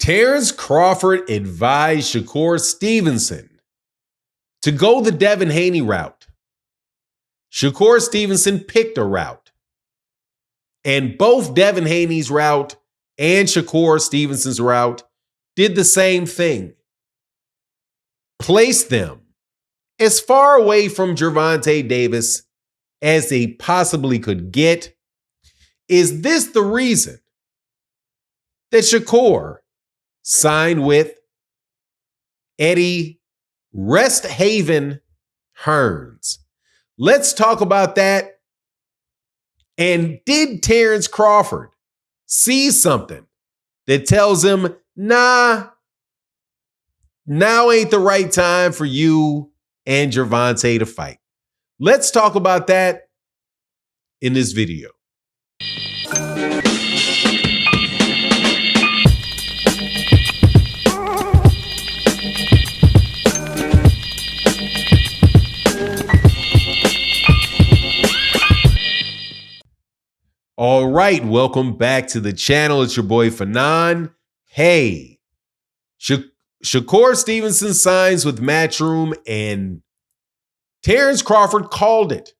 Terence Crawford advised Shakur Stevenson to go the Devin Haney route. Shakur Stevenson picked a route. And both Devin Haney's route and Shakur Stevenson's route did the same thing. Placed them as far away from Gervonta Davis as they possibly could get. Is this the reason that Shakur signed with Eddie Rest Haven Hearns? Let's talk about that. And did Terence Crawford see something that tells him, nah, now ain't the right time for you and Gervonta to fight? Let's talk about that in this video. All right, welcome back to the channel. It's your boy Fanon. Hey, Shakur Stevenson signs with Matchroom, and Terence Crawford called it.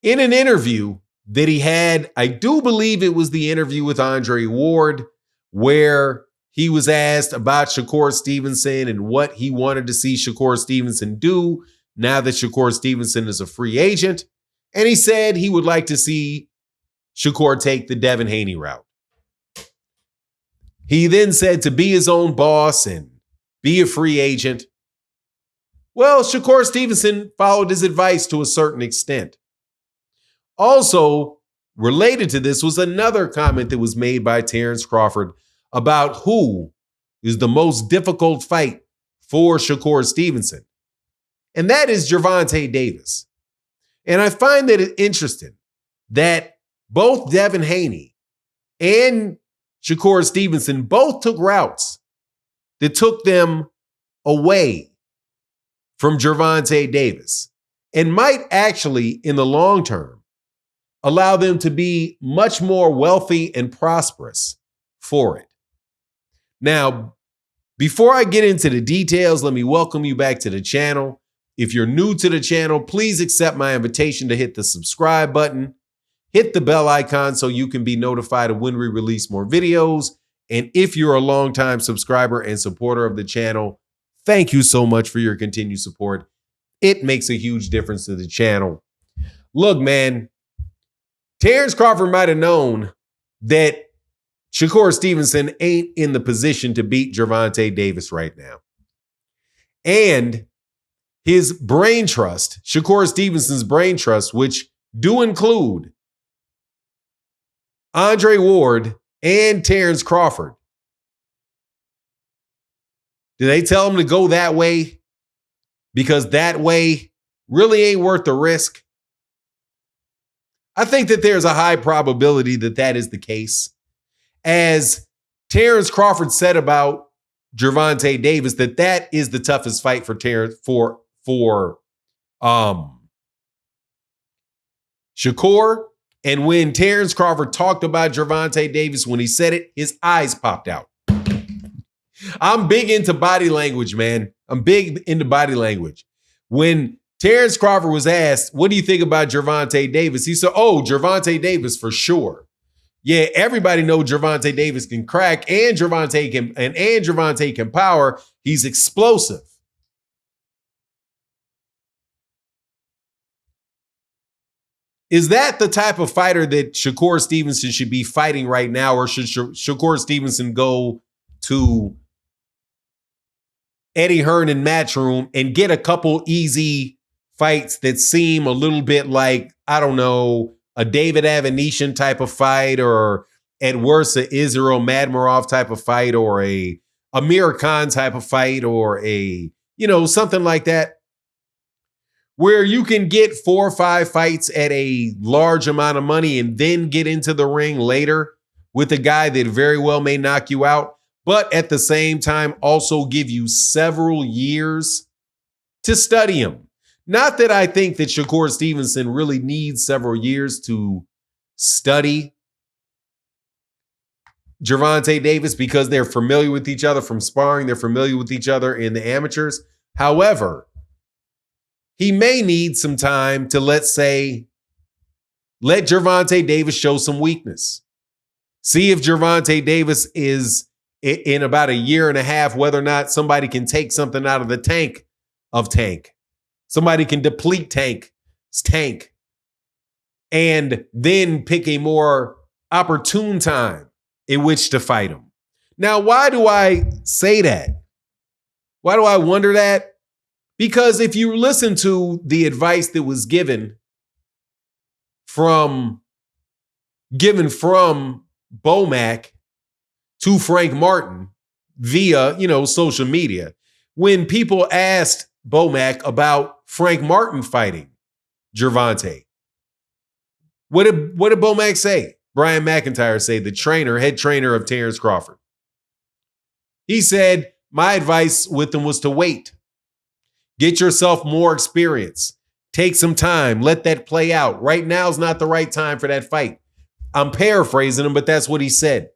In an interview that he had, I do believe it was the interview with Andre Ward, where he was asked about Shakur Stevenson and what he wanted to see Shakur Stevenson do now that Shakur Stevenson is a free agent. And he said he would like to see Shakur take the Devin Haney route. He then said to be his own boss and be a free agent. Well, Shakur Stevenson followed his advice to a certain extent. Also, related to this was another comment that was made by Terence Crawford about who is the most difficult fight for Shakur Stevenson. And that is Gervonta Davis. And I find that it's interesting that both Devin Haney and Shakur Stevenson both took routes that took them away from Gervonta Davis and might actually, in the long term, allow them to be much more wealthy and prosperous for it. Now, before I get into the details, let me welcome you back to the channel. If you're new to the channel, please accept my invitation to hit the subscribe button. Hit the bell icon so you can be notified of when we release more videos. And if you're a longtime subscriber and supporter of the channel, thank you so much for your continued support. It makes a huge difference to the channel. Look, man, Terence Crawford might have known that Shakur Stevenson ain't in the position to beat Gervonta Davis right now. And his brain trust, Shakur Stevenson's brain trust, which do include Andre Ward and Terence Crawford. Do they tell him to go that way because that way really ain't worth the risk? I think that there's a high probability that that is the case. As Terence Crawford said about Gervonta Davis, that is the toughest fight for Terence for Shakur. And when Terence Crawford talked about Gervonta Davis, when he said it, his eyes popped out. I'm big into body language, man. I'm big into body language. When Terence Crawford was asked, what do you think about Gervonta Davis? He said, oh, Gervonta Davis for sure. Yeah, everybody knows Gervonta Davis can crack and Gervonta can power. He's explosive. Is that the type of fighter that Shakur Stevenson should be fighting right now, or should Shakur Stevenson go to Eddie Hearn and Matchroom and get a couple easy fights that seem a little bit like, I don't know, a David Avanesyan type of fight, or at worst, a Israel Madmarov type of fight, or a Amir Khan type of fight, or a, something like that, where you can get 4 or 5 fights at a large amount of money and then get into the ring later with a guy that very well may knock you out, but at the same time also give you several years to study him. Not that I think that Shakur Stevenson really needs several years to study Gervonta Davis because they're familiar with each other from sparring. They're familiar with each other in the amateurs. However, he may need some time to, let's say, let Gervonta Davis show some weakness. See if Gervonta Davis is in about a year and a half, whether or not somebody can take something out of the tank of Tank. Somebody can deplete Tank and then pick a more opportune time in which to fight him. Now, why do I say that? Why do I wonder that? Because if you listen to the advice that was given from Bomac to Frank Martin via, social media, when people asked Bomac about Frank Martin fighting Gervonta, what did Bomac say? Brian McIntyre say, the head trainer of Terence Crawford. He said, my advice with him was to wait. Get yourself more experience. Take some time. Let that play out. Right now is not the right time for that fight. I'm paraphrasing him, but that's what he said.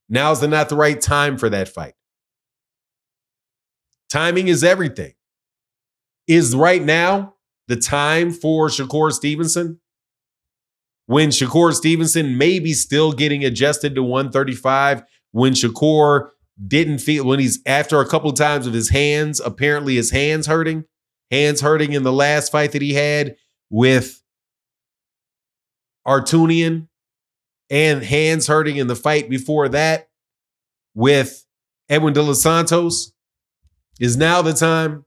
Now's not the right time for that fight. Timing is everything. Is right now the time for Shakur Stevenson? When Shakur Stevenson may be still getting adjusted to 135, when Shakur didn't feel, when he's after a couple of times of his hands, apparently his hands hurting in the last fight that he had with Artunian, and hands hurting in the fight before that with Edwin De Los Santos. Is now the time?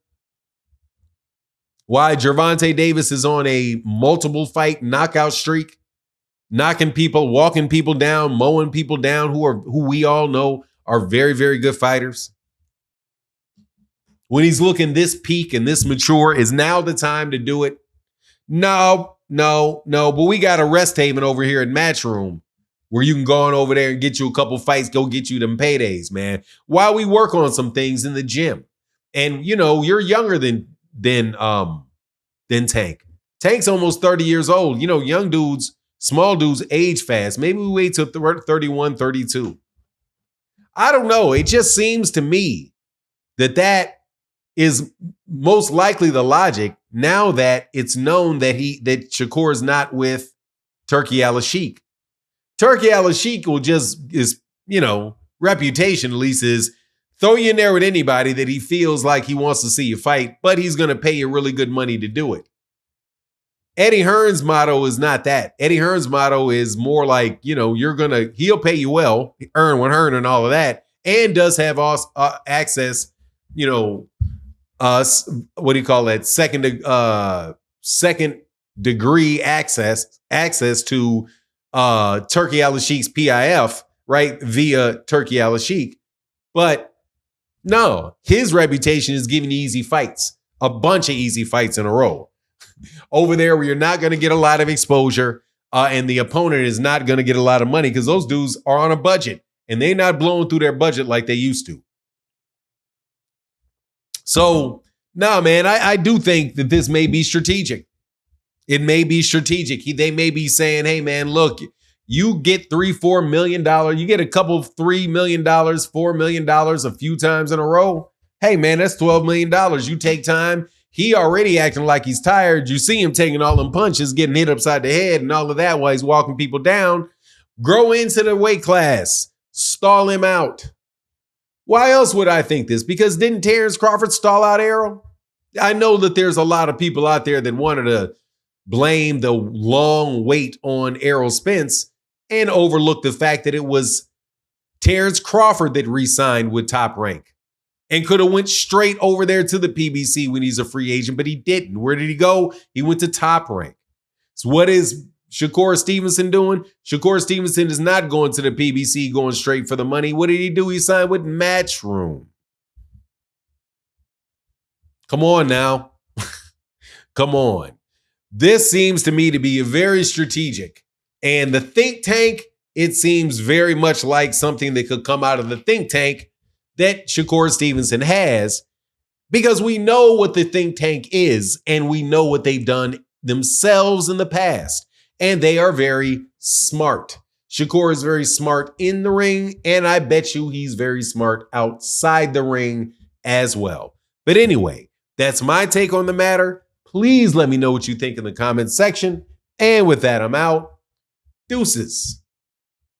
Why Gervonta Davis is on a multiple fight knockout streak, knocking people, walking people down, mowing people down who we all know are very, very good fighters. When he's looking this peak and this mature, is now the time to do it? No. But we got a rest haven over here in Matchroom where you can go on over there and get you a couple fights, go get you them paydays, man. While we work on some things in the gym. And you're younger than Tank. Tank's almost 30 years old. Young dudes, small dudes age fast. Maybe we wait till 31, 32. I don't know. It just seems to me that is most likely the logic now that it's known that Shakur is not with Turki Al-Sheikh. Turki Al-Sheikh reputation at least is throw you in there with anybody that he feels like he wants to see you fight, but he's going to pay you really good money to do it. Eddie Hearn's motto is not that. Eddie Hearn's motto is more like, he'll pay you well, earn one earn and all of that, and does have access, what do you call that? Second degree access to Turki Al-Sheikh's PIF, right? Via Turki Al-Sheikh. But no, his reputation is giving easy fights, a bunch of easy fights in a row. Over there where you're not going to get a lot of exposure and the opponent is not going to get a lot of money because those dudes are on a budget and they're not blowing through their budget like they used to. So, no, man, I do think that this may be strategic. It may be strategic. They may be saying, hey, man, look, you get $3-4 million. You get a couple of $3 million, $4 million a few times in a row. Hey, man, that's $12 million. You take time. He already acting like he's tired. You see him taking all them punches, getting hit upside the head and all of that while he's walking people down. Grow into the weight class. Stall him out. Why else would I think this? Because didn't Terence Crawford stall out Errol? I know that there's a lot of people out there that wanted to blame the long wait on Errol Spence and overlook the fact that it was Terence Crawford that re-signed with Top Rank and could have went straight over there to the PBC when he's a free agent, but he didn't. Where did he go? He went to Top Rank. So what is Shakur Stevenson doing? Shakur Stevenson is not going to the PBC, going straight for the money. What did he do? He signed with Matchroom. Come on now. Come on. This seems to me to be very strategic. And the think tank, it seems very much like something that could come out of the think tank that Shakur Stevenson has, because we know what the think tank is and we know what they've done themselves in the past. And they are very smart. Shakur is very smart in the ring, and I bet you he's very smart outside the ring as well. But anyway, that's my take on the matter. Please let me know what you think in the comments section. And with that, I'm out. Deuces.